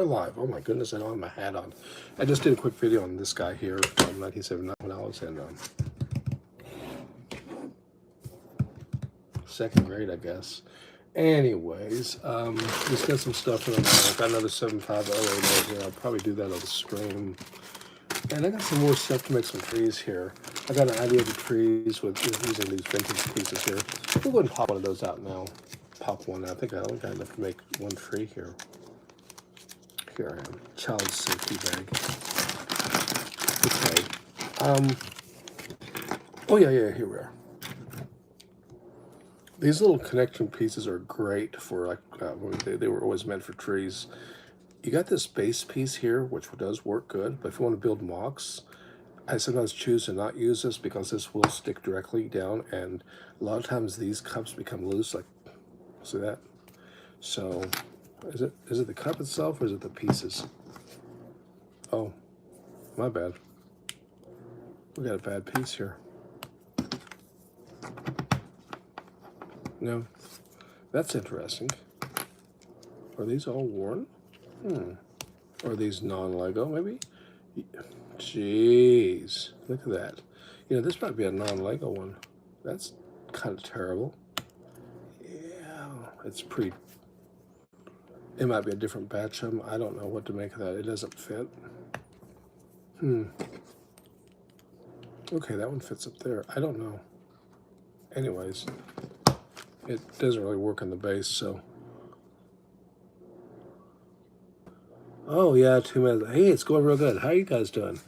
We're live. Oh my goodness, I don't have my hat on. I just did a quick video on this guy here from 1979 when I was in second grade, I guess. Anyways, just got some stuff in the mail. I've got another 75008. I'll probably do that on the stream. And I got some more stuff to make some trees here. I got an idea of the trees with using these vintage pieces here. We'll go ahead and pop one of those out now. Pop one. I think I only got enough to make one tree here. Here I am. Child safety bag. Okay. Oh yeah, here we are. These little connection pieces are great for like they were always meant for trees. You got this base piece here, which does work good, but if you want to build mocks, I sometimes choose to not use this because this will stick directly down, and a lot of times these cups become loose, like, see that? So, is it the cup itself, or is it the pieces? Oh, my bad. We got a bad piece here. No, that's interesting. Are these all worn? Are these non-Lego, maybe? Jeez, look at that. You know, this might be a non-Lego one. That's kind of terrible. Yeah, it's pretty... It might be a different batch of them. I don't know what to make of that. It doesn't fit. Okay, that one fits up there. I don't know. Anyways, it doesn't really work on the base, so... Oh, yeah, 2 minutes. Hey, it's going real good. How are you guys doing?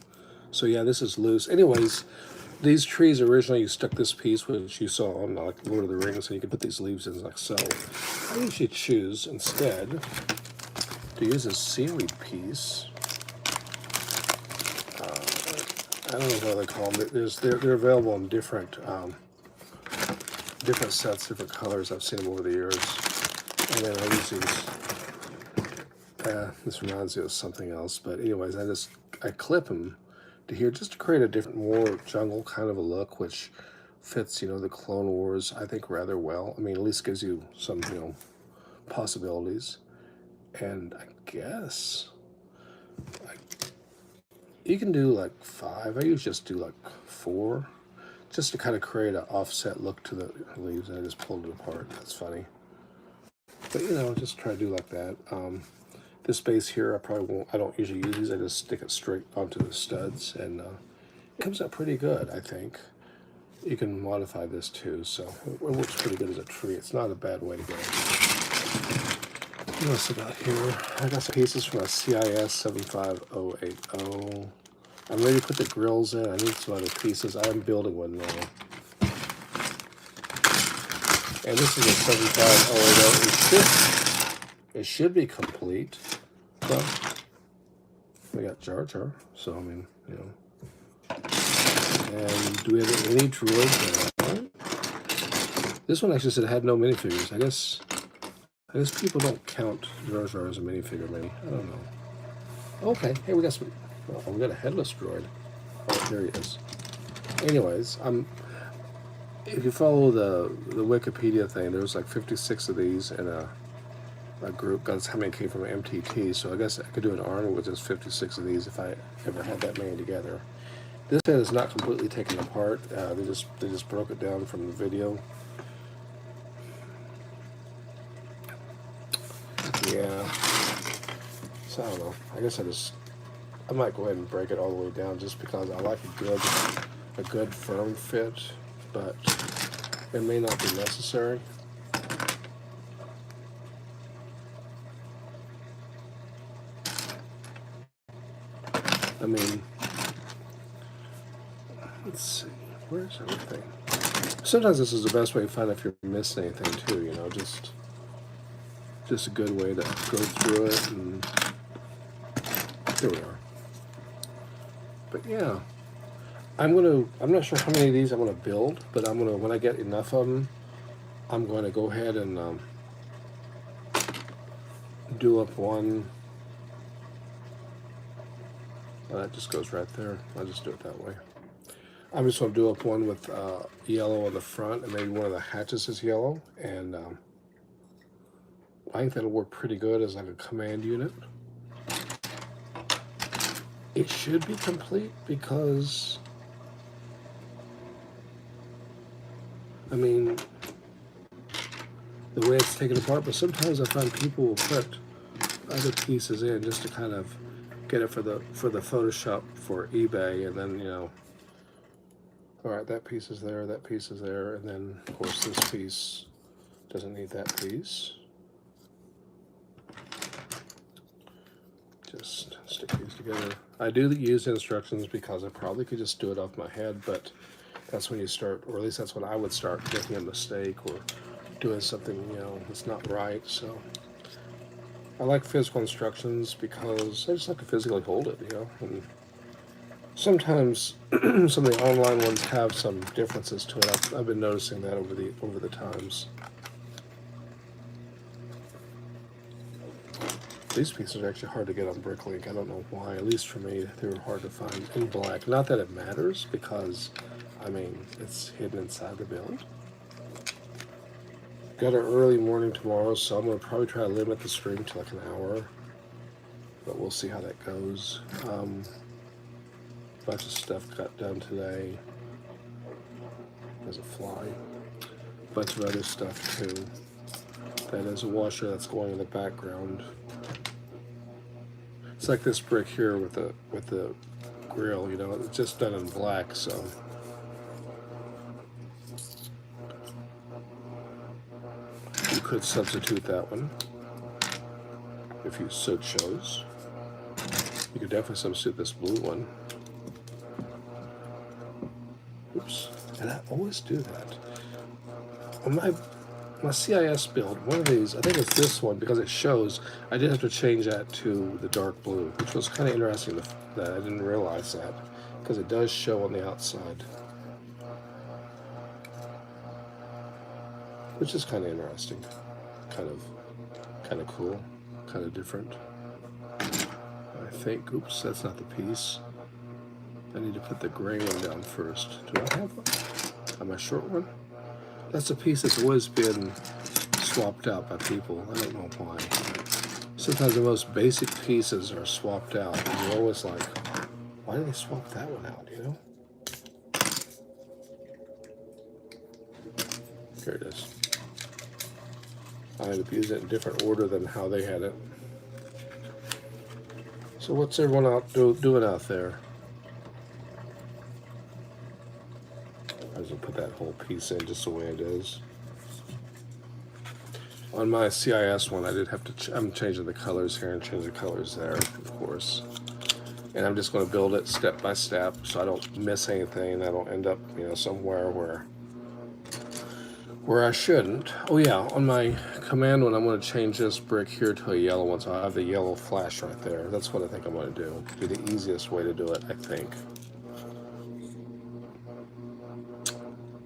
So, yeah, this is loose. Anyways, these trees, originally you stuck this piece, which you saw on like Lord of the Rings, and you could put these leaves in like so. I usually choose, instead, to use a seaweed piece. I don't know what they call them. They're available in different different sets, different colors. I've seen them over the years. And then I use these. This reminds me of something else, but anyways, I clip them to here just to create a different, more jungle kind of a look, which fits, you know, the Clone Wars, I think, rather well. I mean, at least gives you some, you know, possibilities. And I guess you can do like 5. I usually just do like 4, just to kind of create an offset look to the leaves. And I just pulled it apart. That's funny. But, you know, just try to do like that. This base here, I don't usually use these. I just stick it straight onto the studs, and it comes out pretty good, I think. You can modify this too, so it works pretty good as a tree. It's not a bad way to go. What else I got here? I got some pieces from a CIS 75080. I'm ready to put the grills in. I need some other pieces. I am building one now. And this is a 75080. It should be complete. Well, we got Jar Jar, so I mean, you know. And do we have any droids? This one actually said it had no minifigures. I guess people don't count Jar Jar as a minifigure, maybe. I don't know. Okay, hey, we got some. Oh, we got a headless droid. Oh, there he is. Anyways, if you follow the Wikipedia thing, there's like 56 of these in a group. That's how many came from MTT, so I guess I could do an army with just 56 of these if I ever had that many together. This set is not completely taken apart. They just broke it down from the video. Yeah. So I don't know. I guess I might go ahead and break it all the way down just because I like a good firm fit, but it may not be necessary. I mean, let's see, where's everything? Sometimes this is the best way to find if you're missing anything too, you know, just a good way to go through it, and here we are. But yeah, I'm not sure how many of these I'm gonna build, but when I get enough of them, I'm going to go ahead and do up one. That just goes right there. I'll just do it that way. I'm just going to do up one with yellow on the front, and maybe one of the hatches is yellow. And I think that'll work pretty good as like a command unit. it should be complete because, I mean, the way it's taken apart, but sometimes I find people will put other pieces in just to kind of get it for the Photoshop for eBay, and then, you know, all right, that piece is there, that piece is there, and then of course this piece doesn't need that piece. Just stick these together. I do use instructions because I probably could just do it off my head, but that's when you start, or at least that's when I would start making a mistake or doing something, you know, that's not right. So I like physical instructions because I just like to physically hold it, you know. And sometimes some of the online ones have some differences to it. I've been noticing that over the times. These pieces are actually hard to get on Bricklink. I don't know why. At least for me, they were hard to find in black. Not that it matters, because, I mean, it's hidden inside the build. Got an early morning tomorrow, so I'm going to probably try to limit the stream to like an hour. But we'll see how that goes. Bunch of stuff got done today. There's a fly. Bunch of other stuff too. That is a washer that's going in the background. It's like this brick here with the grill, you know, it's just done in black, so. You could substitute that one if you so chose. You could definitely substitute this blue one. Oops, and I always do that. On my CIS build, one of these, I think it's this one, because it shows, I did have to change that to the dark blue, which was kind of interesting that I didn't realize that, because it does show on the outside. Which is kind of interesting, kind of cool, kind of different. I think, oops, that's not the piece. I need to put the gray one down first. Do I have one? On my short one? That's a piece that's always been swapped out by people. I don't know why. Sometimes the most basic pieces are swapped out, and you're always like, why did they swap that one out, you know? Here it is. I ended up using it in different order than how they had it. So what's everyone out doing out there? I just put that whole piece in just the way it is. On my CIS one, I did have to, I'm changing the colors here and changing the colors there, of course. And I'm just going to build it step by step so I don't miss anything. I don't end up, you know, somewhere where I shouldn't. Oh yeah, on my command one, I'm going to change this brick here to a yellow one, so I have the yellow flash right there. That's what I think I'm going to do. Be the easiest way to do it, I think.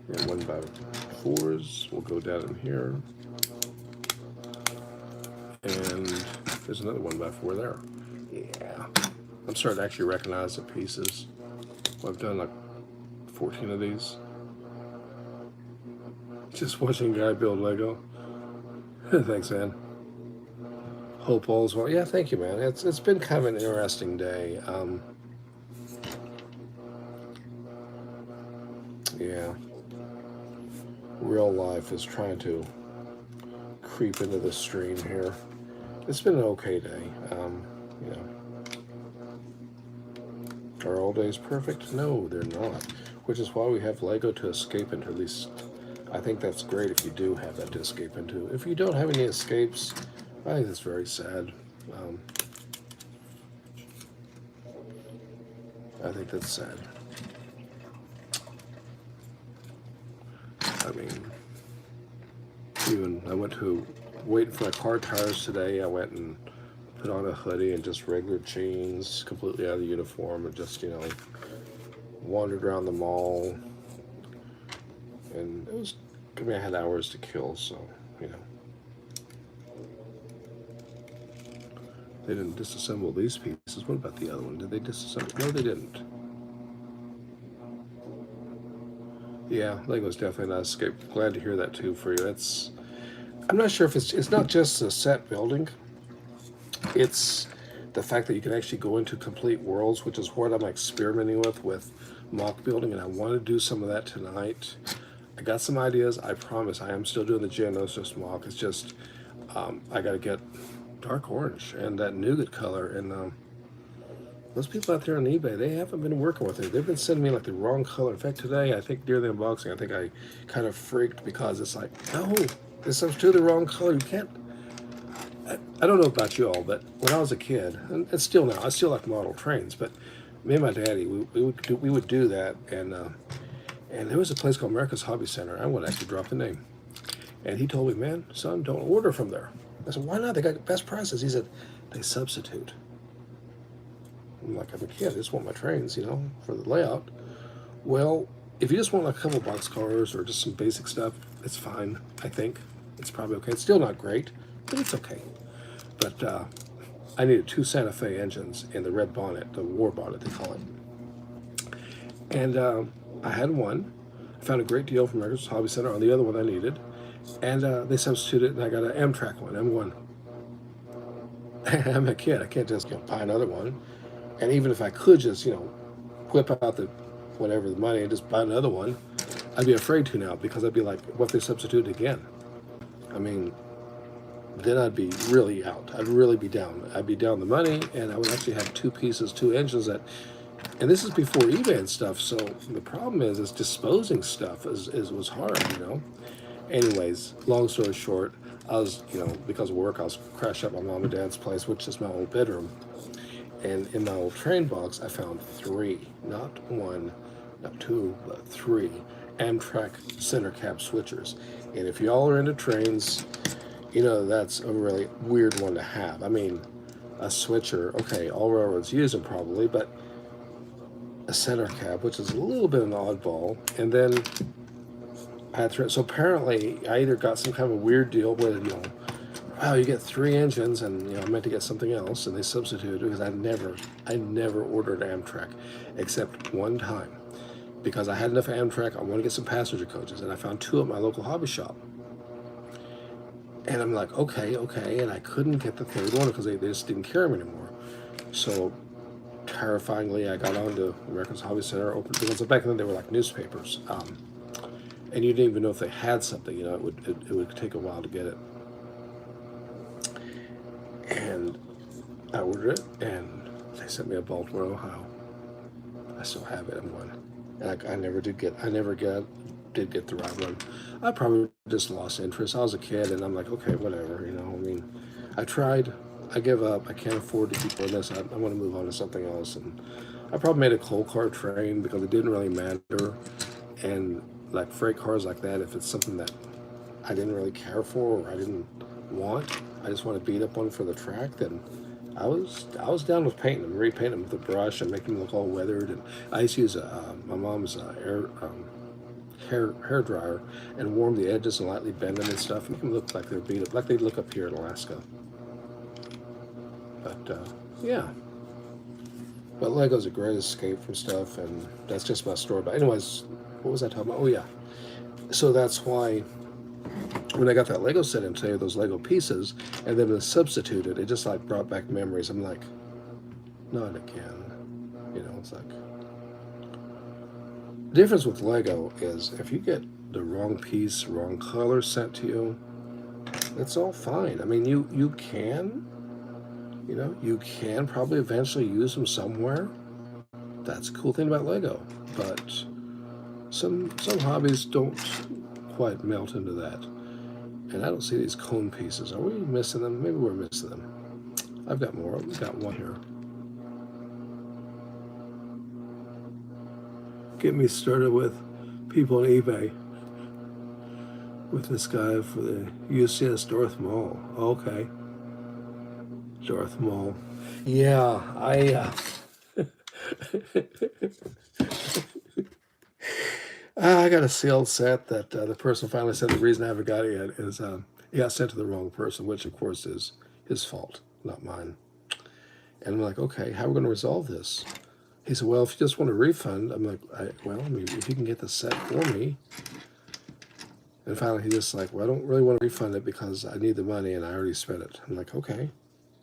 And 1x4s will go down in here. And there's another 1x4 there. Yeah. I'm starting to actually recognize the pieces. I've done like 14 of these. Just watching a guy build Lego. Thanks, man. Hope all's well. Yeah, thank you, man. It's been kind of an interesting day. Yeah. Real life is trying to creep into the stream here. It's been an okay day. You know. Are all days perfect? No, they're not. Which is why we have Lego to escape into. At least I think that's great if you do have that to escape into. If you don't have any escapes, I think that's very sad. I think that's sad. I mean, even I went to waiting for my car tires today. I went and put on a hoodie and just regular jeans, completely out of the uniform, and just, you know, wandered around the mall. And it was, I mean, I had hours to kill, so, you know. They didn't disassemble these pieces. What about the other one? Did they disassemble? No, they didn't. Yeah, Lego's definitely not escape. Glad to hear that too for you. I'm not sure if it's not just the set building. It's the fact that you can actually go into complete worlds, which is what I'm experimenting with mock building, and I want to do some of that tonight. I got some ideas. I promise. I am still doing the Geonosis mock. It's just I got to get dark orange and that nougat color, and those people out there on eBay, they haven't been working with it. They've been sending me like the wrong color. In fact, today, I think near the unboxing, I think I kind of freaked because it's like, no, this is to the wrong color. You can't. I don't know about you all, but when I was a kid, and still now, I still like model trains, but me and my daddy, we would do that, and there was a place called America's Hobby Center. I would actually drop the name. And he told me, man, son, don't order from there. I said, why not? They got best prices. He said, they substitute. I'm like, I'm a kid. I just want my trains, you know, for the layout. Well, if you just want like a couple box cars or just some basic stuff, it's fine, I think. It's probably okay. It's still not great, but it's okay. But I needed 2 Santa Fe engines in the red bonnet, the war bonnet, they call it. And I had one. I found a great deal from America's Hobby Center on the other one I needed. And they substituted, and I got an Amtrak one, M1. I'm a kid. I can't just buy another one. And even if I could just, whip out the whatever the money and just buy another one, I'd be afraid to now because I'd be like, what if they substitute again? I mean, then I'd be really out. I'd really be down. I'd be down the money, and I would actually have 2 pieces, 2 engines that, and this is before eBay and stuff, so the problem is disposing stuff was hard, Anyways, long story short, I was, because of work, I was crashed at my mom and dad's place, which is my old bedroom. And in my old train box, I found 3, not 1, not 2, but 3 Amtrak center cab switchers. And if y'all are into trains, that's a really weird one to have. I mean, a switcher, okay, all railroads use them probably, but a center cab, which is a little bit of an oddball. And then I had 3. So apparently, I either got some kind of a weird deal where, wow, you get 3 engines, and I meant to get something else, and they substituted because I never ordered Amtrak except one time because I had enough Amtrak. I wanted to get some passenger coaches, and I found 2 at my local hobby shop. And I'm like, okay, and I couldn't get the 3rd one because they just didn't carry them anymore. So terrifyingly, I got on to America's Hobby Center, opened, because back then they were like newspapers, and you didn't even know if they had something. It would take a while to get it. And I ordered it, and they sent me a Baltimore, Ohio. I still have it in one, and I never did get the right one. I probably just lost interest. I was a kid, and I'm like, okay, whatever, I tried. I give up. I can't afford to keep doing this. I want to move on to something else. And I probably made a coal car train because it didn't really matter. And like freight cars like that, if it's something that I didn't really care for or I didn't want, I just want to beat up one for the track, then I was down with painting them, repainting them with a brush and making them look all weathered. And I used to use my mom's hair dryer and warm the edges and lightly bend them and stuff, and make them look like they're beat up, like they look up here in Alaska. But yeah. But Lego's a great escape from stuff, and that's just my story. But anyways, what was I talking about? Oh yeah. So that's why when I got that Lego set in today, those Lego pieces, and then it substituted, it just like brought back memories. I'm like, not again. It's like, the difference with Lego is if you get the wrong piece, wrong color sent to you, it's all fine. I mean, you can, you can probably eventually use them somewhere. That's a cool thing about Lego. But some hobbies don't quite melt into that. And I don't see these cone pieces. Are we missing them? Maybe we're missing them. I've got more. We've got one here. Get me started with people on eBay. With this guy for the UCS Darth Maul. Okay. Darth Maul. Yeah, I got a sealed set that the person finally said the reason I haven't got it yet is he got sent to the wrong person, which of course is his fault, not mine. And I'm like, okay, how are we going to resolve this? He said, well, if you just want a refund, I'm like, if you can get the set for me. And finally he just like, well, I don't really want to refund it because I need the money and I already spent it. I'm like, okay,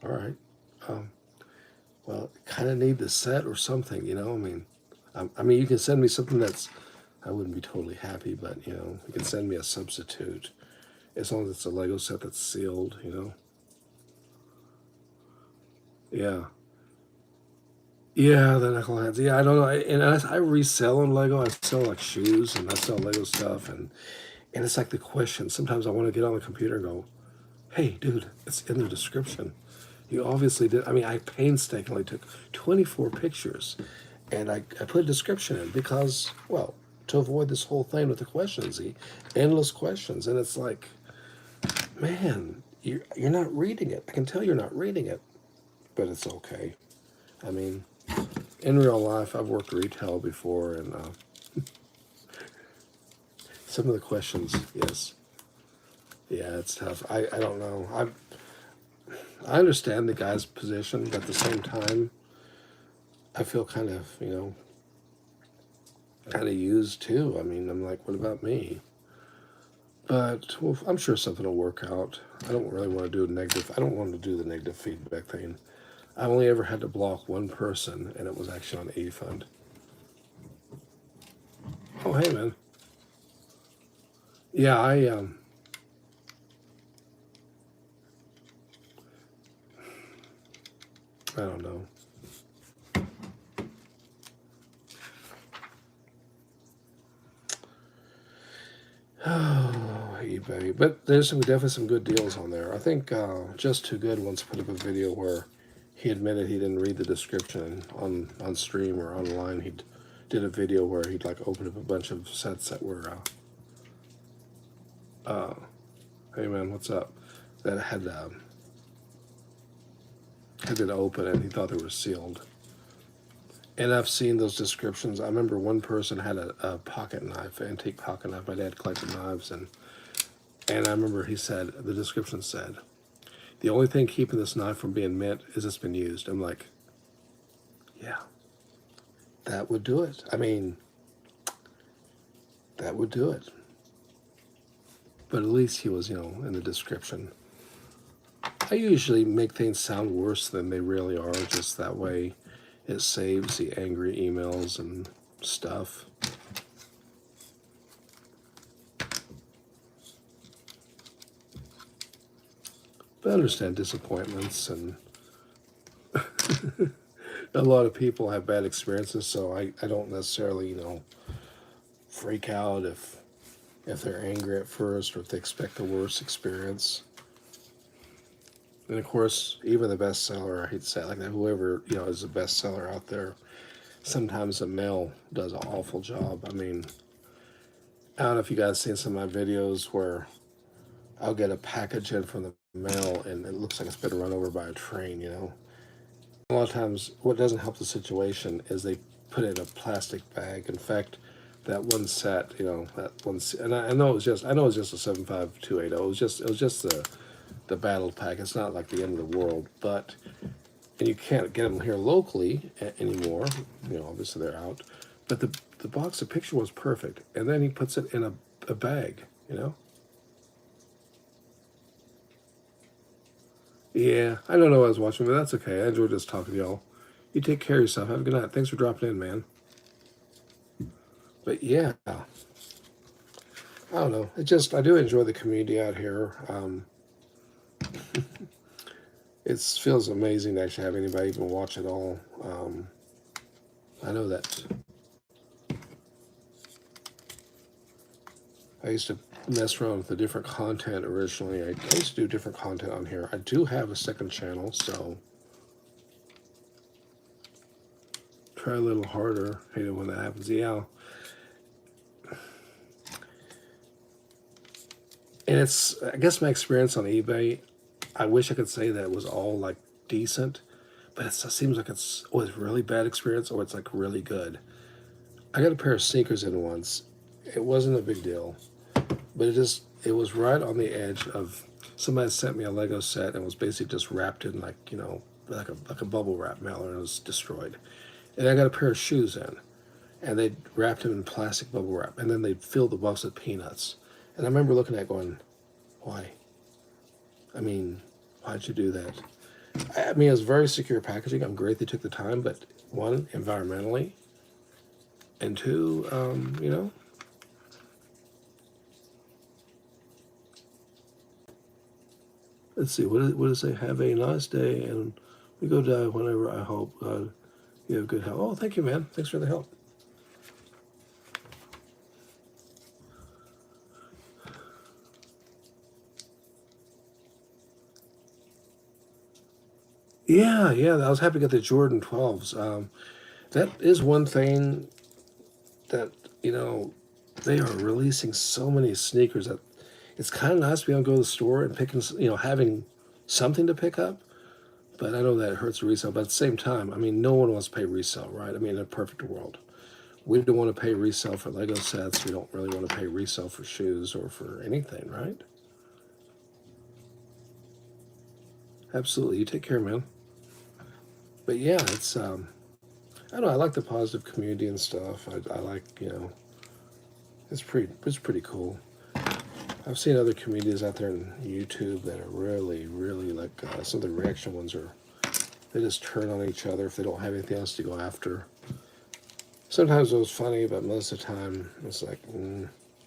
all right. well, kind of need the set or something, you know. I mean, you can send me something that's, I wouldn't be totally happy, but you know, you can send me a substitute as long as it's a Lego set that's sealed, you know. Yeah. Yeah, the knuckleheads. Yeah, I don't know. And I resell on Lego. I sell like shoes and I sell Lego stuff, and it's like the question. Sometimes I want to get on the computer and go, "Hey, dude, it's in the description. You obviously did." I mean, I painstakingly took 24 pictures, and I put a description in because, well, to avoid this whole thing with the questions, the endless questions, and it's like, man, you're not reading it. I can tell you're not reading it, but it's okay. I mean, in real life, I've worked retail before, and some of the questions, yes, yeah, it's tough. I don't know. I understand the guy's position, but at the same time, I feel kind of, you know, kind of used too. I mean, I'm like, what about me? But well, I'm sure something will work out. I don't really want to do a negative. I don't want to do the negative feedback thing. I only ever had to block one person, and it was actually on eFund. Oh, hey, man. Yeah, I don't know. Oh, eBay. But there's definitely some good deals on there. I think Just Too Good once put up a video where he admitted he didn't read the description on stream or online. He did a video where he'd like opened up a bunch of sets that were, hey man, what's up? That had been open and he thought they were sealed. And I've seen those descriptions. I remember one person had a pocket knife, antique pocket knife. My dad collected knives, and I remember he said, the description said, the only thing keeping this knife from being mint is it's been used. I'm like, yeah, that would do it. I mean, that would do it. But at least he was, you know, in the description. I usually make things sound worse than they really are, just that way it saves the angry emails and stuff. But I understand disappointments, and a lot of people have bad experiences, so I don't necessarily, you know, freak out if they're angry at first or if they expect the worst experience. And of course, even the bestseller, I hate to say it like that, whoever, you know, is the bestseller out there, sometimes the mail does an awful job. I mean, I don't know if you guys seen some of my videos where I'll get a package in from the mail and it looks like it's been run over by a train, you know. A lot of times, what doesn't help the situation is they put it in a plastic bag. In fact, that one set, you know, that one, and I know it was just, I know it was just a 75280. It was just the battle pack. It's not like the end of the world, but, and you can't get them here locally anymore. You know, obviously they're out. But the box, the picture was perfect, and then he puts it in a bag, you know. Yeah, I don't know what I was watching, but that's okay. I enjoyed just talking to y'all. You take care of yourself. Have a good night. Thanks for dropping in, man. But yeah, I don't know. It just, I do enjoy the community out here. It feels amazing to actually have anybody even watch it all. I know that I used to mess around with the different content originally. I used to do different content on here. I do have a second channel, so try a little harder. Hate it when that happens. Yeah. And it's, I guess my experience on eBay, I wish I could say that it was all like decent, but it seems like it's always really bad experience or it's like really good. I got a pair of sneakers in once. It wasn't a big deal, but it was right on the edge of, somebody sent me a Lego set and it was basically just wrapped in like, you know, like a bubble wrap mailer, and it was destroyed. And I got a pair of shoes in, and they wrapped them in plastic bubble wrap, and then they filled the box with peanuts. And I remember looking at it going, why? I mean, why'd you do that? I mean, it's very secure packaging. I'm great they took the time, but one, environmentally, and two, you know, let's see, what does it say? Have a nice day, and we go die whenever I hope God you have good health. Oh, thank you, man. Thanks for the help. Yeah, yeah, I was happy to get the Jordan 12s. That is one thing that, you know, they are releasing so many sneakers that it's kind of nice to be able to go to the store and picking, you know, having something to pick up. But I know that it hurts the resale. But at the same time, I mean, no one wants to pay resale, right? I mean, in a perfect world, we don't want to pay resale for Lego sets. We don't really want to pay resale for shoes or for anything, right? Absolutely. You take care, man. But yeah, it's I don't know. I like the positive community and stuff. I like, you know, it's pretty cool. I've seen other communities out there on YouTube that are really, really like some of the reaction ones are, they just turn on each other if they don't have anything else to go after. Sometimes it was funny, but most of the time it's like,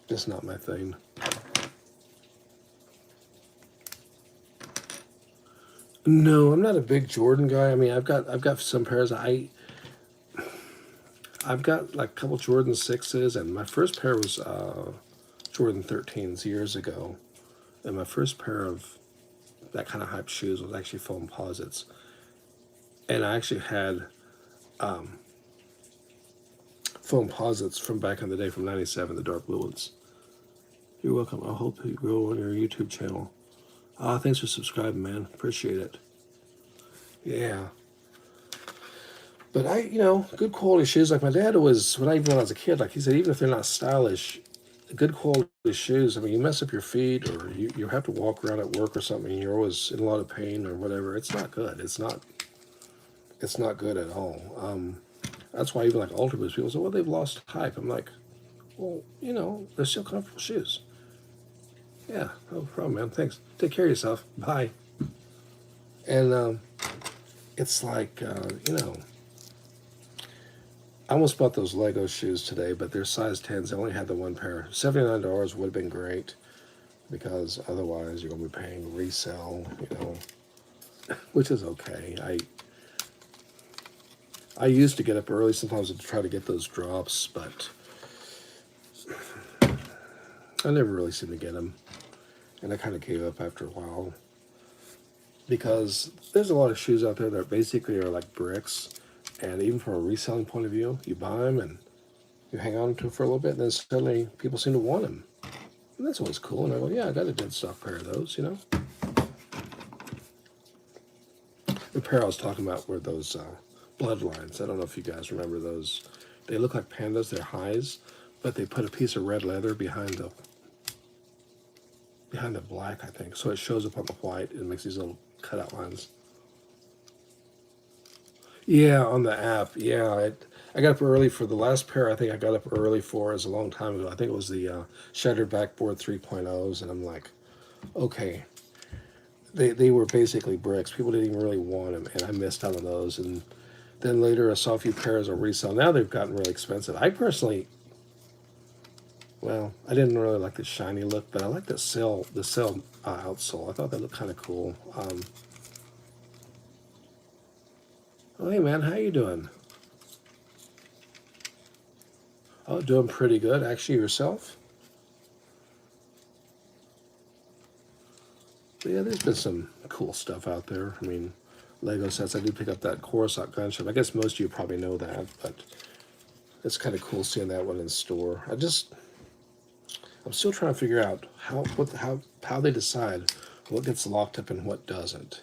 just not my thing. No, I'm not a big Jordan guy. I mean, I've got some pairs. I've got like a couple Jordan 6s, and my first pair was Jordan 13s years ago. And my first pair of that kind of hype shoes was actually Foamposites. And I actually had Foamposites from back in the day from '97, the dark blue ones. You're welcome. I hope you grow on your YouTube channel. Thanks for subscribing, man. Appreciate it. Yeah. But you know, good quality shoes. Like my dad was, when I was a kid, like he said, even if they're not stylish, good quality shoes. I mean, you mess up your feet, or you have to walk around at work or something, and you're always in a lot of pain or whatever. It's not good. It's not good at all. That's why even like Ultra Boost, people say, well, they've lost hype. I'm like, well, you know, they're still comfortable shoes. Yeah, no problem, man. Thanks. Take care of yourself. Bye. And it's like, you know, I almost bought those Lego shoes today, but they're size 10s. I only had the one pair. $79 would have been great because otherwise you're going to be paying resale, you know, which is okay. I used to get up early sometimes to try to get those drops, but I never really seemed to get them. And I kind of gave up after a while because there's a lot of shoes out there that basically are like bricks. And even from a reselling point of view, you buy them and you hang on to them for a little bit, and then suddenly people seem to want them. And that's always cool. And I go, yeah, I got a dead stock pair of those, you know? The pair I was talking about were those bloodlines. I don't know if you guys remember those. They look like pandas. They're highs, but they put a piece of red leather behind the black, I think. So it shows up on the white and makes these little cutout lines. Yeah, on the app. Yeah, I got up early for the last pair. I think I got up early for is a long time ago. I think it was the Shattered Backboard 3.0s, and I'm like, okay. They were basically bricks. People didn't even really want them, and I missed out on those. And then later I saw a few pairs on resale. Now they've gotten really expensive. I personally, well, I didn't really like the shiny look, but I like the cell outsole. I thought that looked kind of cool. Oh, hey man, how you doing? Oh, doing pretty good. Actually, yourself? But yeah, there's been some cool stuff out there. I mean, Lego sets. I did pick up that Coruscant gunship. I guess most of you probably know that, but it's kind of cool seeing that one in store. I'm still trying to figure out how they decide what gets locked up and what doesn't.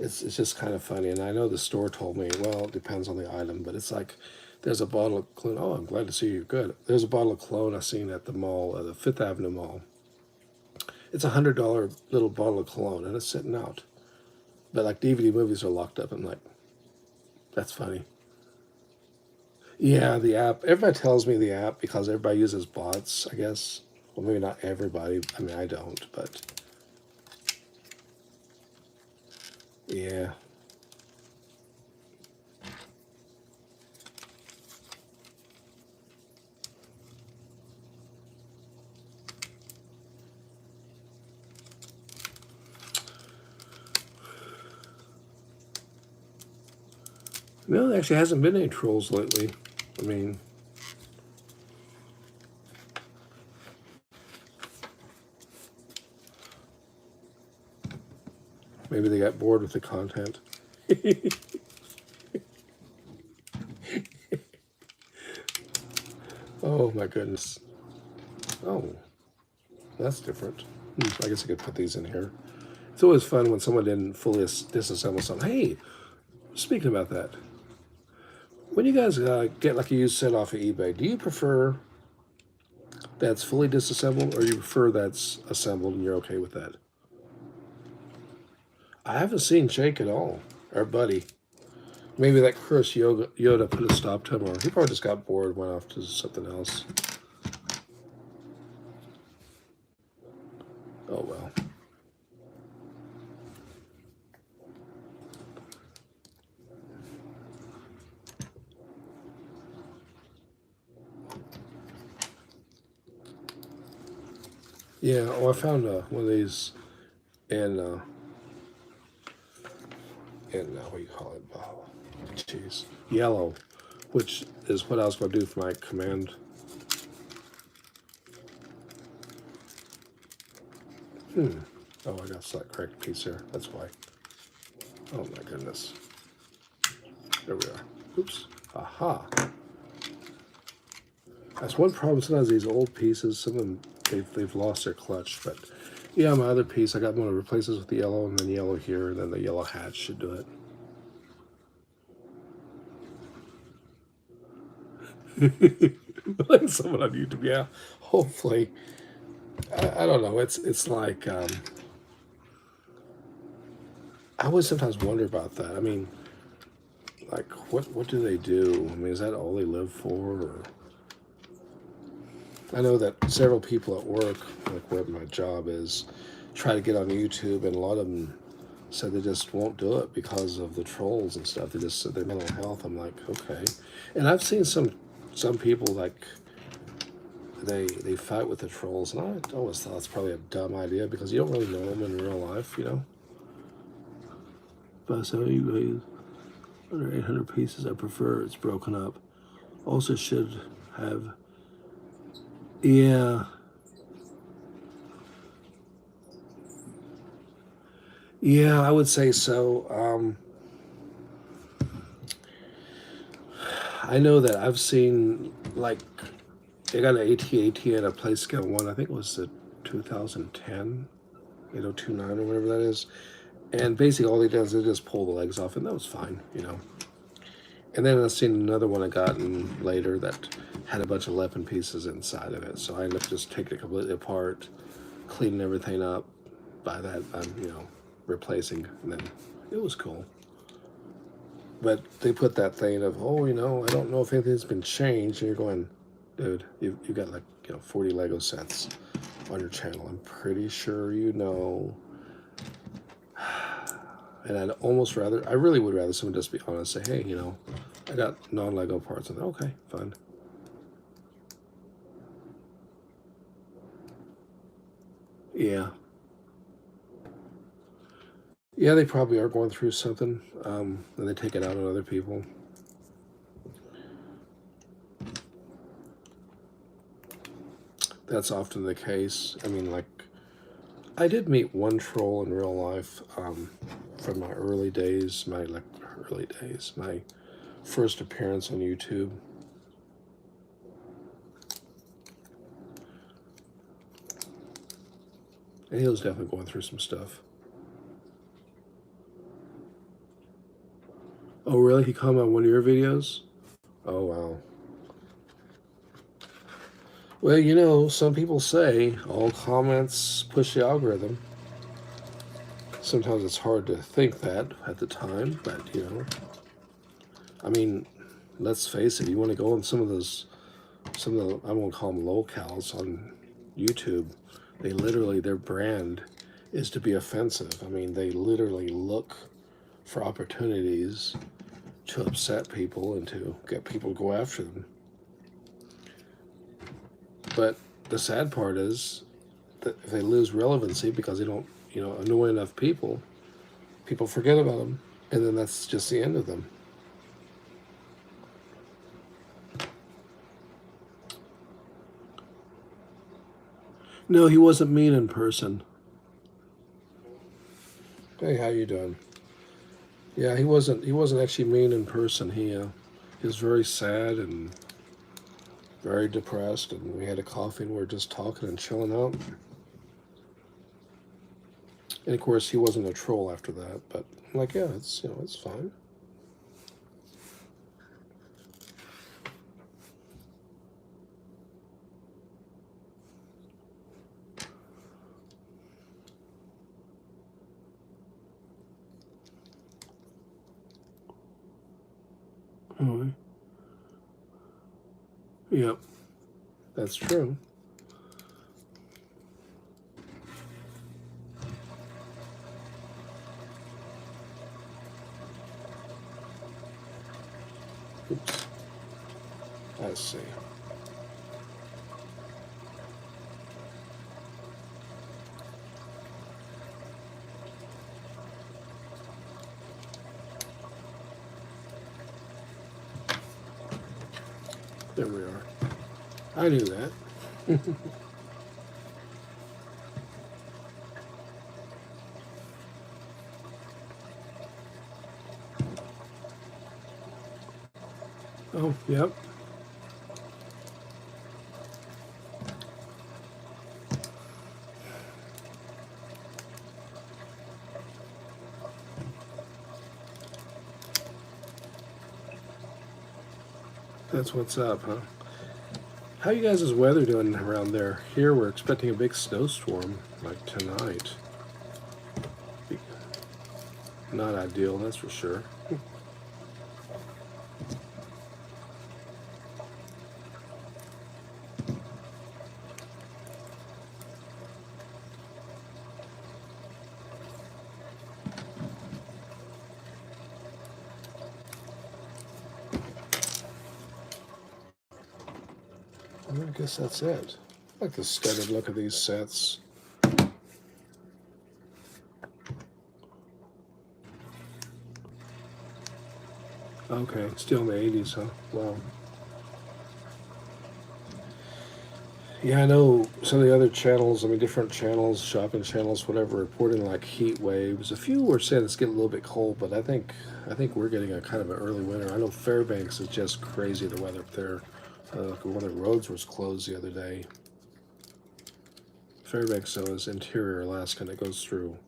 It's just kind of funny. And I know the store told me, well, it depends on the item, but it's like there's a bottle of cologne. Oh, I'm glad to see you're good. There's a bottle of cologne I seen at the mall, the Fifth Avenue Mall. It's $100 little bottle of cologne, and it's sitting out. But like DVD movies are locked up. I'm like, that's funny. Yeah, the app. Everybody tells me the app because everybody uses bots, I guess. Well, maybe not everybody. I mean, I don't, but Yeah. No, there actually hasn't been any trolls lately. I mean, maybe they got bored with the content. Oh my goodness. Oh, that's different. I guess I could put these in here. It's always fun when someone didn't fully disassemble something. Hey, speaking about that, when you guys get like a used set off of eBay, do you prefer that's fully disassembled or do you prefer that's assembled and you're okay with that? I haven't seen Jake at all, our buddy. Maybe that Chris Yoda put a stop to him, or he probably just got bored, went off to something else. Oh well. Yeah, oh, I found one of these in what do you call it? Oh, jeez, yellow, which is what I was going to do for my command. Oh, I got that correct piece here. That's why. Oh my goodness. There we are. Oops. Aha. That's one problem. Sometimes these old pieces, some of them they've lost their clutch. But yeah, my other piece, I got one to replace this with the yellow, and then yellow here, and then the yellow hatch should do it. Like someone on YouTube, yeah. Hopefully, I don't know. It's like I always sometimes wonder about that. I mean, like what do they do? I mean, is that all they live for? Or I know that several people at work, like where my job is, try to get on YouTube, and a lot of them said they just won't do it because of the trolls and stuff. They just said their mental health. I'm like, okay. And I've seen some people like they fight with the trolls, and I always thought it's probably a dumb idea because you don't really know them in real life, you know. But so you under 800 pieces, I prefer it's broken up. Also should have, yeah. Yeah, I would say so. I know that I've seen, like, they got an AT-AT at a place scale 1, I think it was the 2010, 8029 or whatever that is. And basically all they did is they just pull the legs off, and that was fine, you know. And then I've seen another one I got in later that had a bunch of weapon pieces inside of it. So I ended up just taking it completely apart, cleaning everything up. By that, I'm, replacing, and then it was cool. But they put that thing of, oh, I don't know if anything's been changed, and you're going, dude, you've got like 40 Lego sets on your channel. I'm pretty sure you know. And I really would rather someone just be honest, say, hey, I got non-Lego parts. And okay, fine. Yeah. Yeah, they probably are going through something, and they take it out on other people. That's often the case. I mean, like, I did meet one troll in real life from my early days, my first appearance on YouTube. And he was definitely going through some stuff. Oh, really? He commented on one of your videos? Oh, wow. Well, some people say all comments push the algorithm. Sometimes it's hard to think that at the time, but, I mean, let's face it, you want to go on some of the, I won't call them locals on YouTube, their brand is to be offensive. I mean, they literally look for opportunities to upset people and to get people to go after them. But the sad part is that if they lose relevancy because they don't, annoy enough people, people forget about them, and then that's just the end of them. No, he wasn't mean in person. Hey, how you doing? Yeah, he wasn't actually mean in person. He was very sad and very depressed, and we had a coffee and we were just talking and chilling out. And of course, he wasn't a troll after that. But I'm like, yeah, it's it's fine. Oh, yep, that's true. Oops. I see. There we are. I knew that. Oh, yep. That's what's up, huh? How you guys' weather doing around there? Here we're expecting a big snowstorm, like tonight. Not ideal, that's for sure. I guess that's it. I like the studded look of these sets. Okay, still in the 80s, huh? Wow. Yeah, I know some of the other channels, different channels, shopping channels, whatever, reporting like heat waves. A few were saying it's getting a little bit cold, but I think we're getting a kind of an early winter. I know Fairbanks is just crazy, the weather up there. One of the roads was closed the other day. Fairbanks, though, is interior Alaska, and it goes through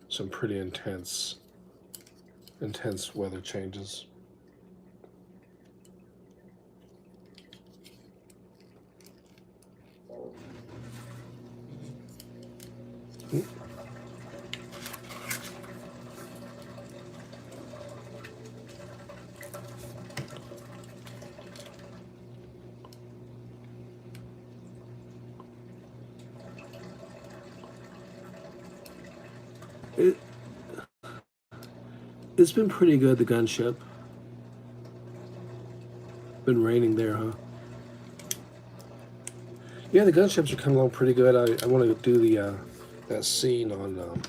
some pretty intense weather changes. It's been pretty good, the gunship. Been raining there, huh? Yeah, the gunships are coming along pretty good. I want to do the that scene on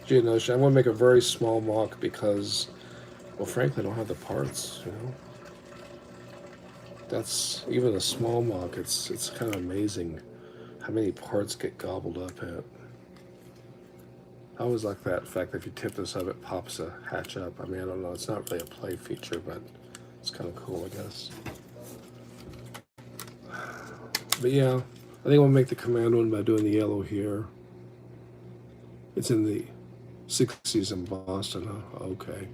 Geonosis. I want to make a very small mock because, well, frankly, I don't have the parts. That's even a small mock. It's kind of amazing how many parts get gobbled up at. I always like that fact that if you tip this up, it pops a hatch up. I don't know. It's not really a play feature, but it's kind of cool, I guess. But yeah, I think we'll make the command one by doing the yellow here. It's in the 60s in Boston, huh? Okay.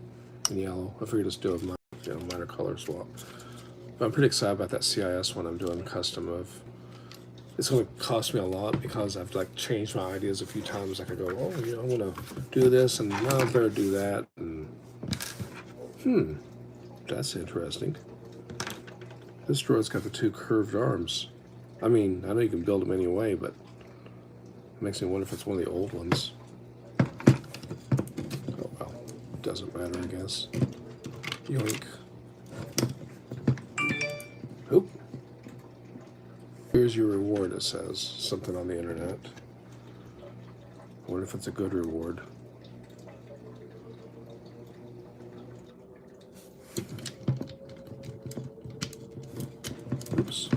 In yellow. I figured just do a minor color swap. But I'm pretty excited about that CIS one I'm doing custom of. It's going to cost me a lot because I've changed my ideas a few times. I go, oh, I want to do this, and now I better do that. And that's interesting. This droid's got the two curved arms. I know you can build them any way, but it makes me wonder if it's one of the old ones. Oh well. doesn't matter, I guess. Yoink. Oop. Here's your reward, it says. Something on the internet. I wonder if it's a good reward. Oops.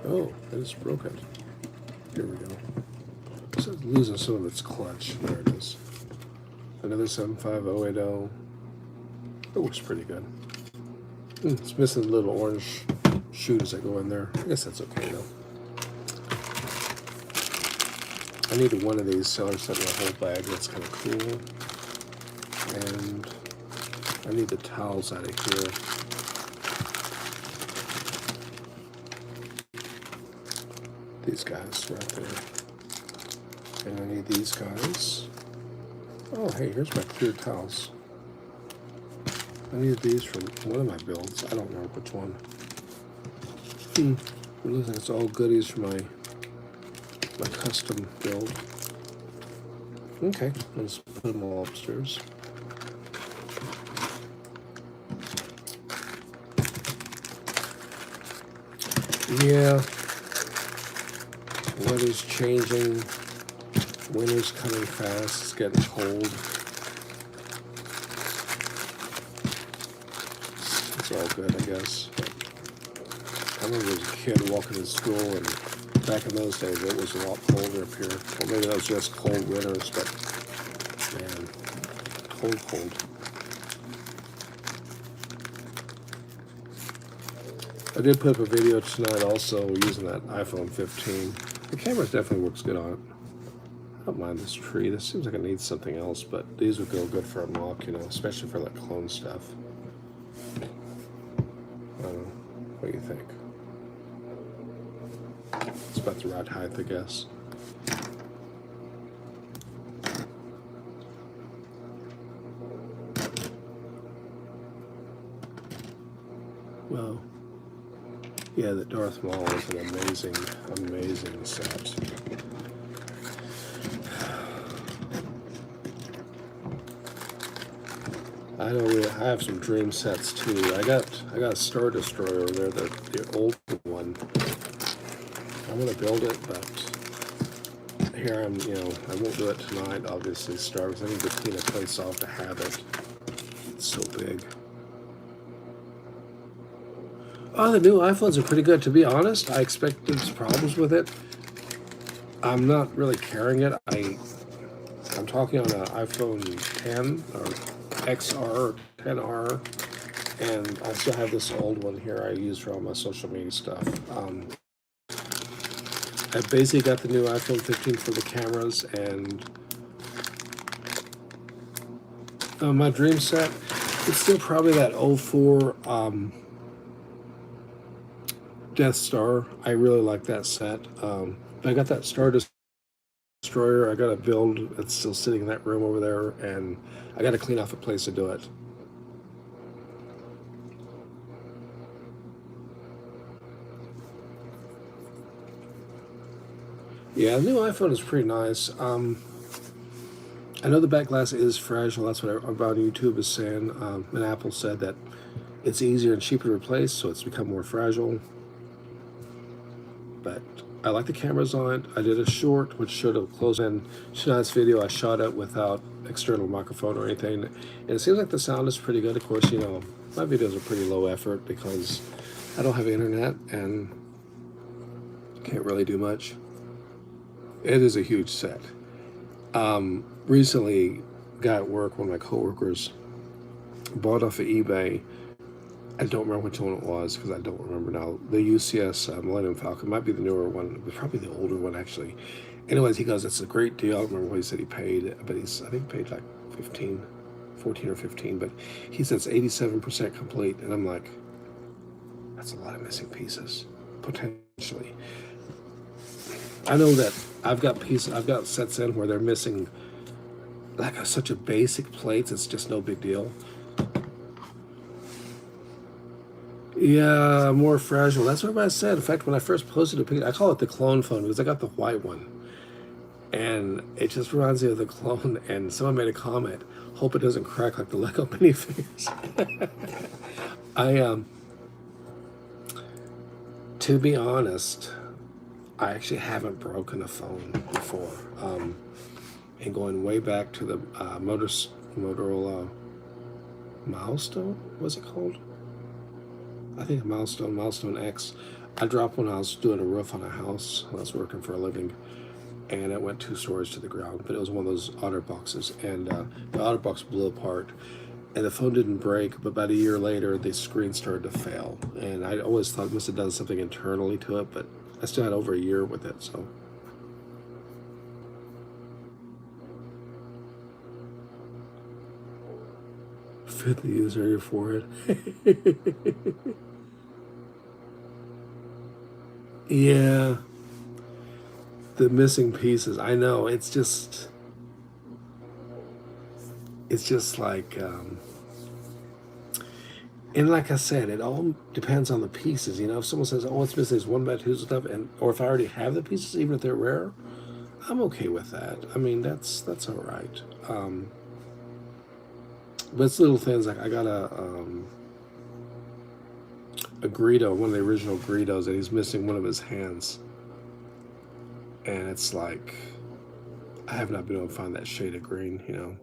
Oh, I just broke it. Here we go. So it's losing some of its clutch. There it is. Another 75080. It works pretty good. It's missing little orange shoes that go in there. I guess that's okay though. I need one of these Sailor Sentinel whole bag. That's kind of cool. And I need the towels out of here. These guys right there. And I need these guys. Oh, hey, here's my clear towels. I needed these from one of my builds. I don't remember which one. It looks like it's all goodies for my custom build. Okay, let's put them all upstairs. Yeah. Weather's changing. Winter's coming fast. It's getting cold. It's all good, I guess. I remember as a kid walking to school, and back in those days it was a lot colder up here. Well, maybe that was just cold winters, but man, cold. I did put up a video tonight also using that iPhone 15. The camera definitely works good on it. I don't mind this tree. This seems like it needs something else, but these would go good for a mock, you know, especially for that clone stuff. I don't know. What do you think? It's about the right height, I guess. Well, yeah, the Darth Maul is an amazing set. I have some dream sets too. I got a Star Destroyer over there, the old one. I'm gonna build it, but here I won't do it tonight. Obviously, because I need to clean a place off to have it. It's so big. Oh, the new iPhones are pretty good. To be honest, I expected some problems with it. I'm not really carrying it. I'm talking on an iPhone 10 or XR, 10R, and I still have this old one here I use for all my social media stuff. I basically got the new iPhone 15 for the cameras, and my dream set, it's still probably that 04 Death Star. I really like that set. I got that Star Destroyer. I got a build that's still sitting in that room over there, and I got to clean off a place to do it. Yeah, the new iPhone is pretty nice. I know the back glass is fragile. That's what everybody on YouTube is saying. And Apple said that it's easier and cheaper to replace, so it's become more fragile. But I like the cameras on it. I did a short, which showed a close-in. Tonight's video, I shot it without external microphone or anything. And it seems like the sound is pretty good. Of course, you know, my videos are pretty low effort because I don't have internet and can't really do much. It is a huge set. Recently, a guy at work, one of my coworkers, bought off of eBay. I don't remember which one it was because I don't remember now. The UCS Millennium Falcon might be the newer one, but probably the older one actually. Anyways, he goes, it's a great deal. I don't remember what he said he paid, but I think he paid like 14 or 15, but he said it's 87% complete. And I'm like, that's a lot of missing pieces, potentially. I know that I've got sets in where they're missing like such a basic plates, it's just no big deal. Yeah, more fragile. That's what I said. In fact, when I first posted a picture, I call it the clone phone because I got the white one. And it just reminds me of the clone. And someone made a comment, hope it doesn't crack like the Lego minifigures. I to be honest, I actually haven't broken a phone before. And going way back to the Motorola Milestone, what's it called? I think Milestone X. I dropped when I was doing a roof on a house when I was working for a living, and it went 2 stories to the ground. But it was one of those OtterBoxes, and the OtterBox blew apart, and the phone didn't break. But about a year later, the screen started to fail, and I always thought it must have done something internally to it. But I still had over a year with it, so. Fit the user on your forehead. Yeah, the missing pieces. I know. It's just like, and like I said, it all depends on the pieces. You know, if someone says, "Oh, it's missing this one by two stuff," and or if I already have the pieces, even if they're rare, I'm okay with that. I mean, that's all right. But it's little things like I got a Greedo, one of the original Greedos, and he's missing one of his hands, and it's like I have not been able to find that shade of green. You know,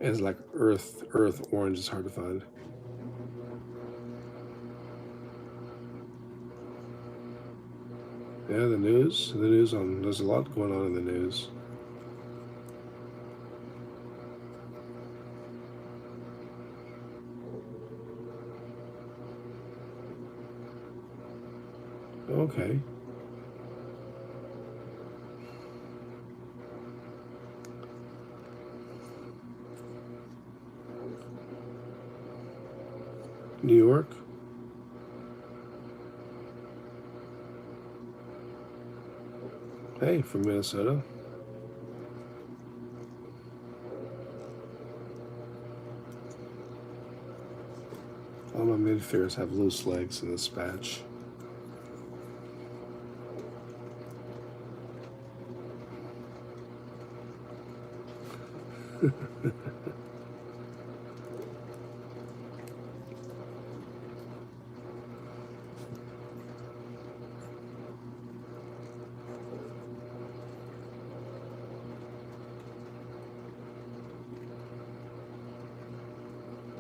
and it's like earth orange is hard to find. Yeah, the news on. There's a lot going on in the news. Okay. New York. Hey, from Minnesota. All my midfairs have loose legs in this batch.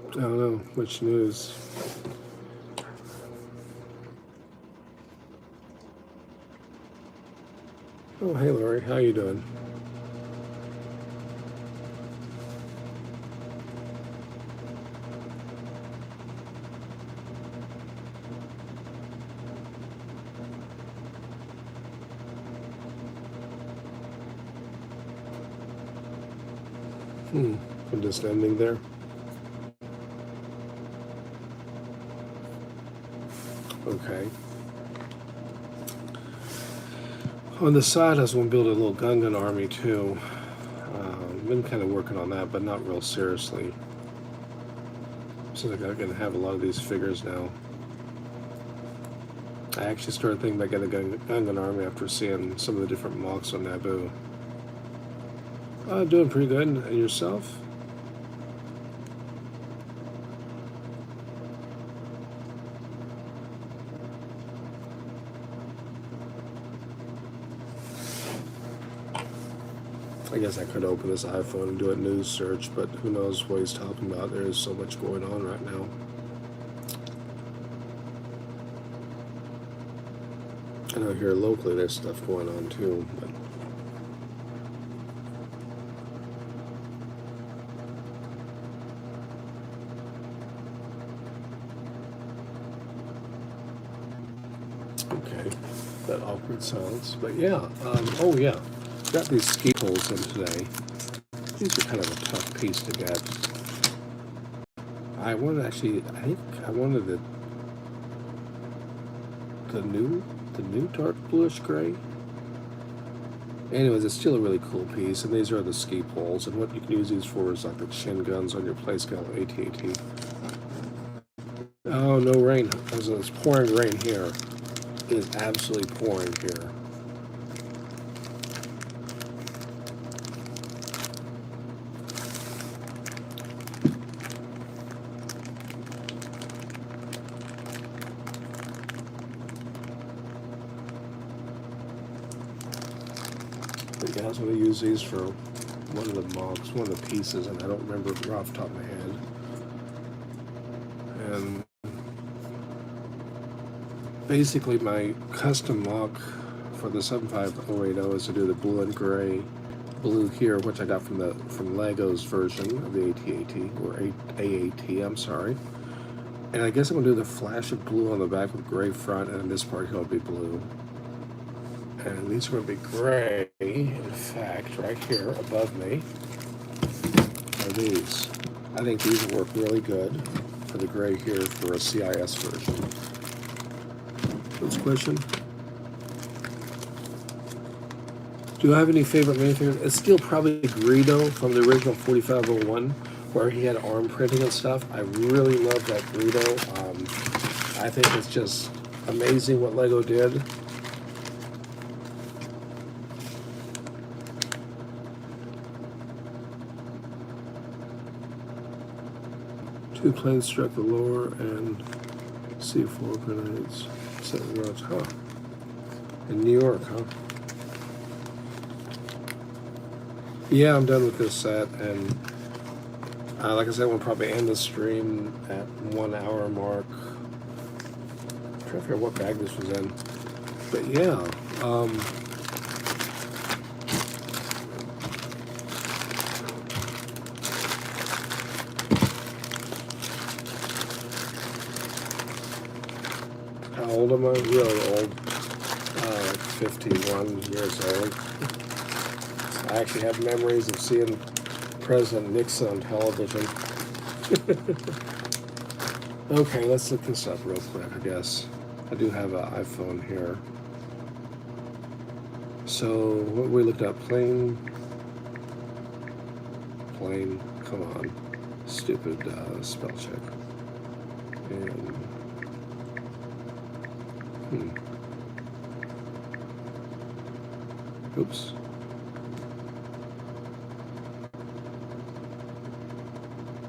I don't know which news. Oh, hey, Lori, how you doing? I'm just ending there. Okay. On the side, I was going to build a little Gungan army too. Been kind of working on that, but not real seriously. Seems like I'm going to have a lot of these figures now. I actually started thinking about getting a Gungan army after seeing some of the different mocks on Naboo. Doing pretty good. And yourself? I guess I could open this iPhone and do a news search, but who knows what he's talking about. There is so much going on right now. I know here locally there's stuff going on too, but okay, that awkward silence. But yeah, oh yeah, got these ski poles in today. These are kind of a tough piece to get. I wanted actually, I think I wanted the new dark bluish gray. Anyways, it's still a really cool piece, and these are the ski poles, and what you can use these for is like the chin guns on your play scale AT-AT. Oh, no rain. It's pouring rain here. It is absolutely pouring here. But yeah, I was going to use these for one of the MOCs, one of the pieces, and I don't remember off the top of my head. And basically my custom MOC for the 75080 is to do the blue and gray. Blue here, which I got from Lego's version of the AT-AT, or AAT, I'm sorry. And I guess I'm going to do the flash of blue on the back with gray front, and this part here will be blue. And these are going to be gray. In fact, right here above me are these. I think these will work really good for the gray here for a CIS version. What's the question? Do I have any favorite manufacturers? It's still probably Greedo from the original 4501, where he had arm printing and stuff. I really love that Greedo. I think it's just amazing what Lego did. Two planes struck the lower and C4 grenades. 7 rounds, huh? In New York, huh? Yeah, I'm done with this set, and like I said, we'll probably end the stream at 1 hour mark. I'm trying to figure out what bag this was in. But yeah, how old am I? Really old. Like 51 years old. I actually have memories of seeing President Nixon on television. Okay, let's look this up real quick, I guess. I do have an iPhone here. So, what we looked up, plane, come on, stupid spell check. And, oops.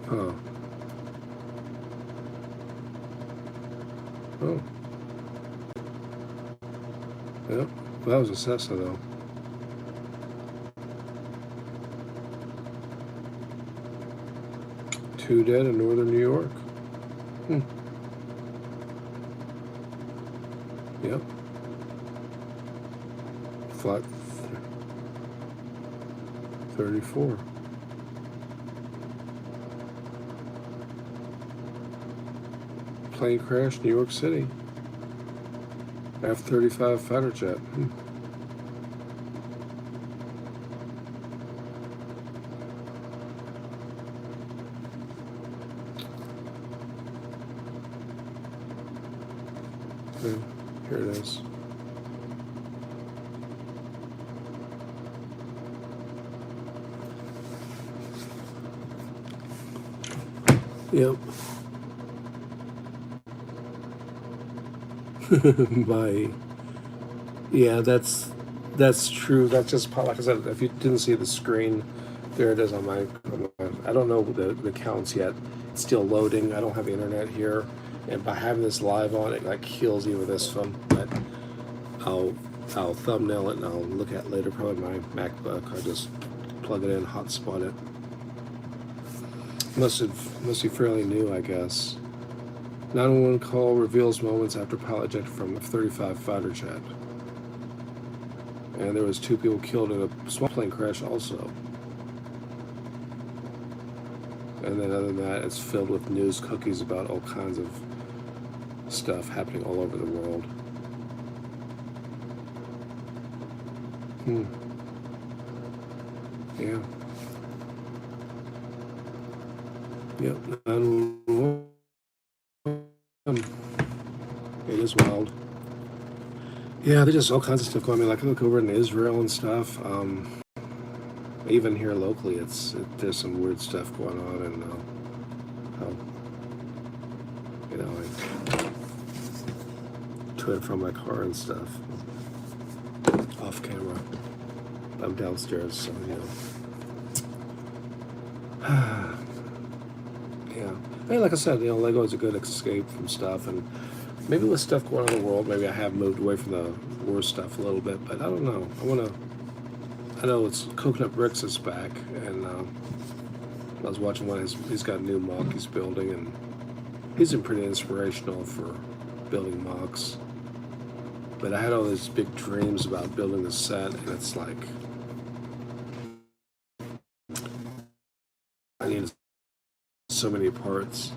Oh. Oh. Yep. Well, that was a Cessna, though. Two dead in northern New York. Yep. Flight 34. Plane crash, New York City. F-35 fighter jet. Okay, here it is. Yep. Yeah, that's true. That's just like I said. If you didn't see the screen, there it is on my I don't know the counts yet. It's still loading. I don't have the internet here, and by having this live on, it like kills you with this one. But I'll thumbnail it and I'll look at it later. Probably my MacBook. I just plug it in, hotspot it. Must be fairly new, I guess. 911 call reveals moments after pilot ejected from F-35 fighter jet. And there was 2 people killed in a small plane crash also. And then other than that, it's filled with news cookies about all kinds of stuff happening all over the world. Yeah. Yep. 911. It is wild. Yeah, there's just all kinds of stuff going on. Like, I look over in Israel and stuff. Even here locally, there's some weird stuff going on, and you know, like to and from my car and stuff. Off camera. I'm downstairs, so you know. Yeah. I mean, like I said, you know, Lego is a good escape from stuff, and maybe with stuff going on in the world, maybe I have moved away from the war stuff a little bit, but I don't know. I know it's Coconut Bricks is back, and I was watching one. He's got a new MOC he's building, and he's been pretty inspirational for building MOCs. But I had all these big dreams about building the set, and it's like I needed so many parts.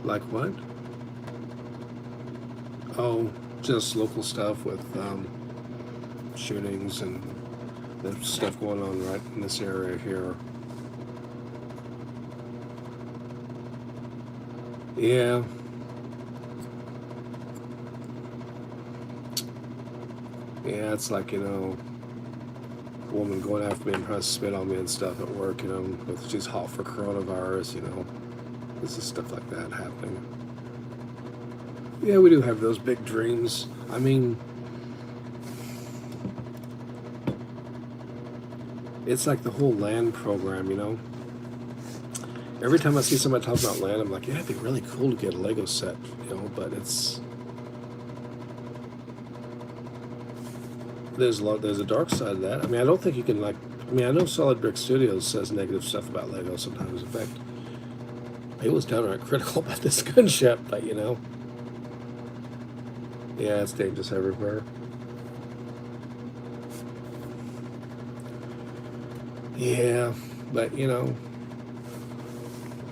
Like what? Oh, just local stuff with shootings and there's stuff going on right in this area here. Yeah. Yeah, it's like, you know, a woman going after me and trying to spit on me and stuff at work, you know, with she's hot for coronavirus, you know. This is stuff like that happening. Yeah, we do have those big dreams. I mean, it's like the whole land program, you know. Every time I see somebody talk about land, I'm like, yeah, it'd be really cool to get a Lego set, you know, but there's a dark side of that. I mean, I don't think you can I know Solid Brick Studios says negative stuff about Lego sometimes. In fact, it was downright critical about this gunship, but you know, yeah, it's dangerous everywhere. Yeah, but you know,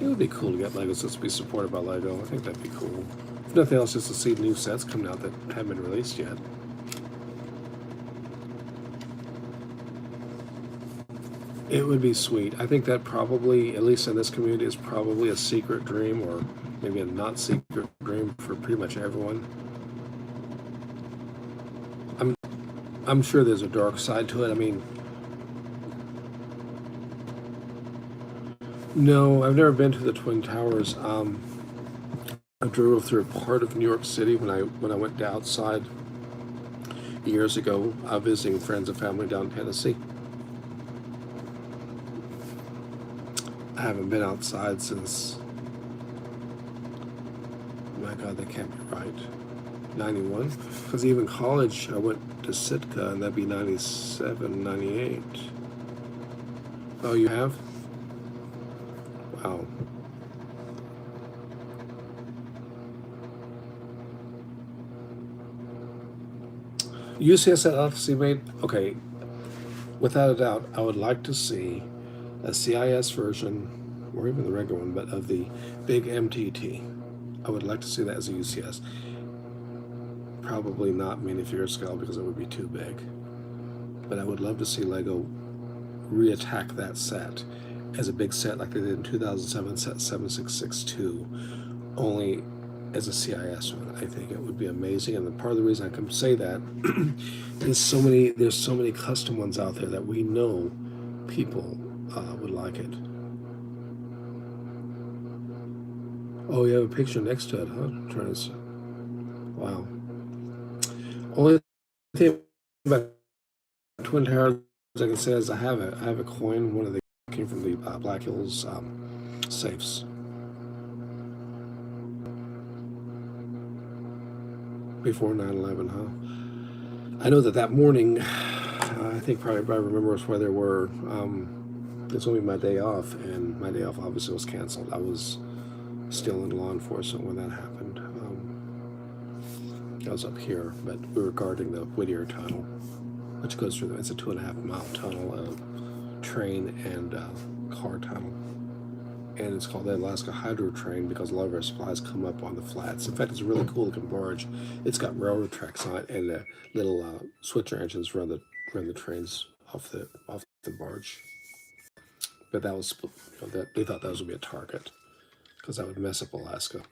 it would be cool to get Lego sets to be supported by Lego. I think that'd be cool. If nothing else, just to see new sets coming out that haven't been released yet. It would be sweet. I think that probably, at least in this community, is probably a secret dream, or maybe a not secret dream for pretty much everyone. I'm sure there's a dark side to it. I mean, no, I've never been to the Twin Towers. I drove through a part of New York City when I went outside years ago, visiting friends and family down in Tennessee. I haven't been outside since, my God, that can't be right. 91? Because even college, I went to Sitka, and that'd be 97, 98. Oh, you have? Wow. UCS at obviously made, okay, without a doubt, I would like to see a CIS version, or even the regular one, but of the big MTT. I would like to see that as a UCS. Probably not minifigure scale because it would be too big. But I would love to see Lego reattack that set as a big set like they did in 2007, set 7662, only as a CIS one. I think it would be amazing, and part of the reason I can say that is there's so many custom ones out there that we know people would like it. Oh, you have a picture next to it, huh? Wow. Only thing about Twin Towers I can say is I have a coin. One of the came from the Black Hills safes. Before 9/11, huh? I know that morning, I think probably I remember where they were. It's only my day off, and my day off obviously was canceled. I was still in law enforcement when that happened. I was up here, but we were guarding the Whittier Tunnel, which goes through it's a 2.5-mile tunnel, train and car tunnel. And it's called the Alaska Hydro Train because a lot of our supplies come up on the flats. In fact, it's a really cool looking barge. It's got railroad tracks on it, and little switcher engines run the trains off the barge. But that was, that they thought that was gonna be a target because that would mess up Alaska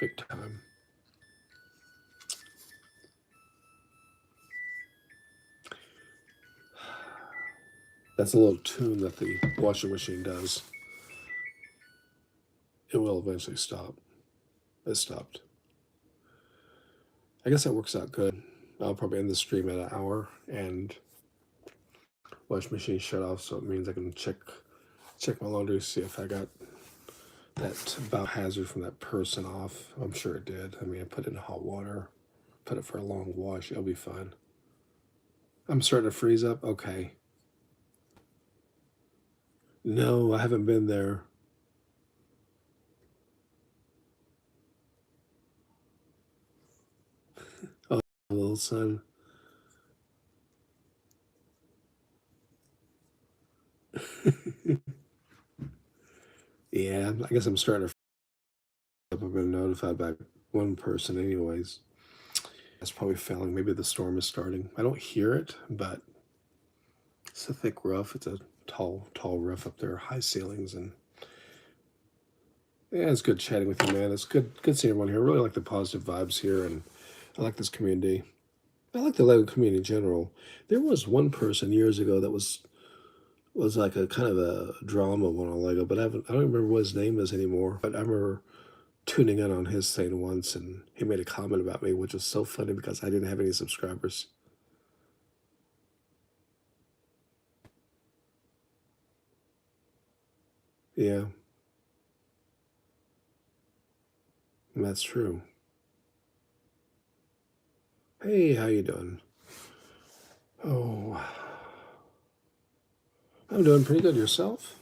big time. That's a little tune that the washing machine does. it will eventually stop. It stopped. I guess that works out good. I'll probably end the stream at an hour and wash machine shut off, so it means I can check my laundry, see if I got that biohazard from that person off. I'm sure it did. I mean, I put it in hot water, put it for a long wash. It'll be fine. I'm starting to freeze up. Okay. No, I haven't been there. Oh, little son. Yeah, I guess I'm starting to. I've been notified by one person, anyways. That's probably failing. Maybe the storm is starting. I don't hear it, but it's a thick roof. It's a tall roof up there, high ceilings, and yeah, it's good chatting with you, man. It's good seeing everyone here. I really like the positive vibes here, and I like this community. I like the Lego community in general. There was one person years ago that was like a kind of a drama one on Lego, but I don't remember what his name is anymore. But I remember tuning in on his thing once, and he made a comment about me, which was so funny because I didn't have any subscribers. Yeah, that's true. Hey, how you doing? Oh, I'm doing pretty good. Yourself?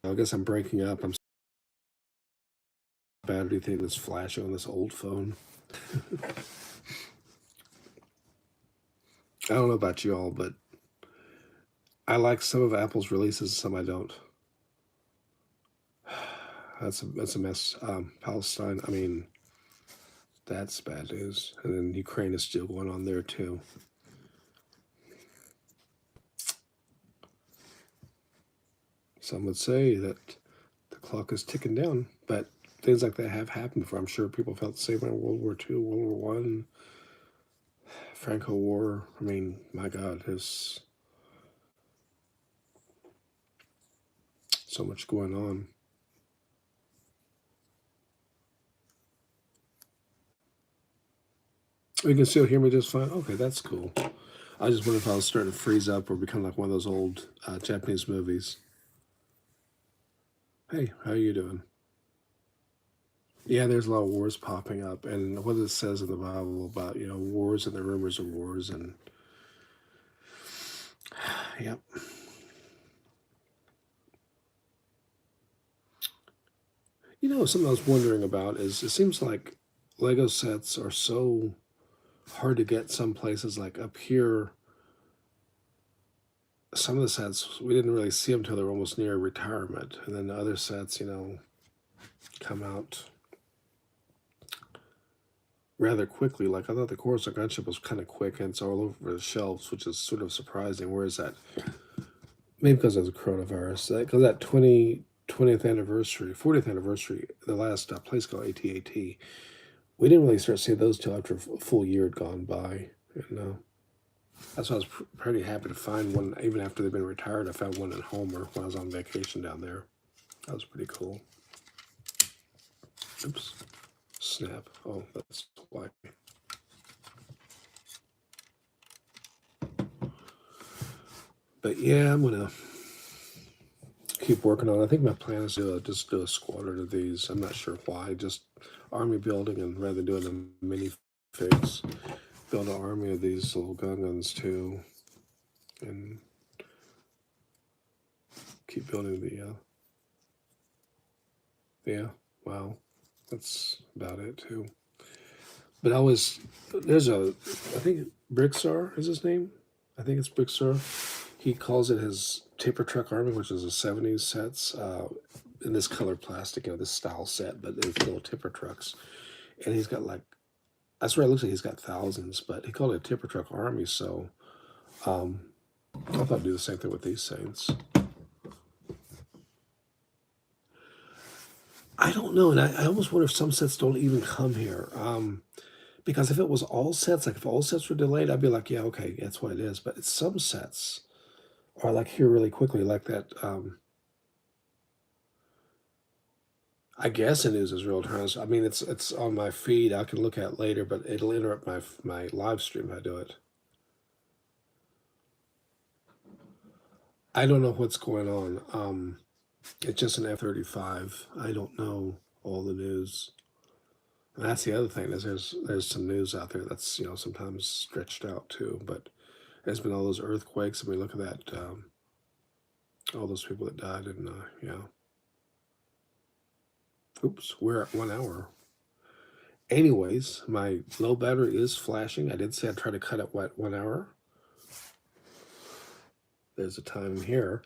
I guess I'm breaking up. I'm battery thing that's flashing on this old phone. I don't know about you all, but I like some of Apple's releases, some I don't. That's a mess. Palestine. I mean, that's bad news. And then Ukraine is still going on there too. Some would say that the clock is ticking down, but things like that have happened before. I'm sure people felt the same way in World War II, World War I, Franco War. I mean, my God, there's so much going on. You can still hear me just fine? Okay, that's cool. I just wonder if I was starting to freeze up or become like one of those old Japanese movies. Hey, how you doing? Yeah, there's a lot of wars popping up, and what it says in the Bible about wars and the rumors of wars, and yep. Something I was wondering about is it seems like Lego sets are so hard to get some places. Like up here, some of the sets we didn't really see them until they were almost near retirement, and then the other sets, come out rather quickly. Like I thought the Coruscant gunship was kind of quick and it's all over the shelves, which is sort of surprising. Whereas that maybe because of the coronavirus, because that 20th anniversary, 40th anniversary, the last place called AT-AT, we didn't really start seeing those till after a full year had gone by. And that's why I was pretty happy to find one, even after they've been retired. I found one in Homer when I was on vacation down there. That was pretty cool. Oops. Snap. Oh, that's why. But yeah, I'm gonna keep working on it. I think my plan is to just do a squadron of these. I'm not sure why. Just army building, and rather than doing a mini figs, build an army of these little guns too, and keep building the. Yeah, wow, that's about it too. But I think Brickstar is his name. I think it's Brickstar. He calls it his Tipper Truck Army, which is a 70s sets in this color plastic, this style set, but it's little tipper trucks. And he's got that's where it looks like he's got thousands, but he called it a Tipper Truck Army, so I thought I'd do the same thing with these things. I don't know, and I almost wonder if some sets don't even come here. Because if it was all sets, like if all sets were delayed, I'd be like, yeah, okay, that's what it is. But it's some sets are like here really quickly, like that. I guess it is real time. I mean, it's on my feed. I can look at it later, but it'll interrupt my live stream if I do it. I don't know what's going on. It's just an F-35. I don't know all the news. And that's the other thing is there's some news out there that's sometimes stretched out too. But there's been all those earthquakes. I mean, look at that. All those people that died, and oops, we're at 1 hour. Anyways, my low battery is flashing. I did say I'd try to cut it at 1 hour. There's a time here.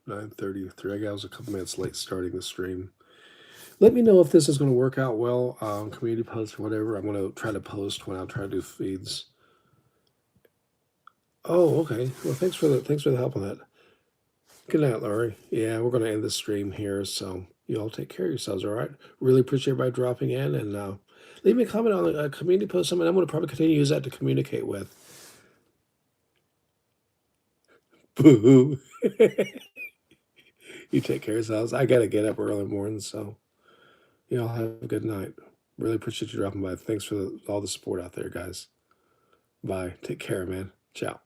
9:33. I was a couple minutes late starting the stream. Let me know if this is going to work out well. Community post or whatever. I'm going to try to post when I'll try to do feeds. Oh, okay. Well, thanks for the help on that. Good night, Laurie. Yeah, we're going to end the stream here, so you all take care of yourselves. All right. Really appreciate everybody dropping in, and leave me a comment on a community post. Something I'm going to probably continue to use that to communicate with. Boo. You take care of yourselves. I got to get up early in the morning, so y'all have a good night. Really appreciate you dropping by. Thanks for all the support out there, guys. Bye. Take care, man. Ciao.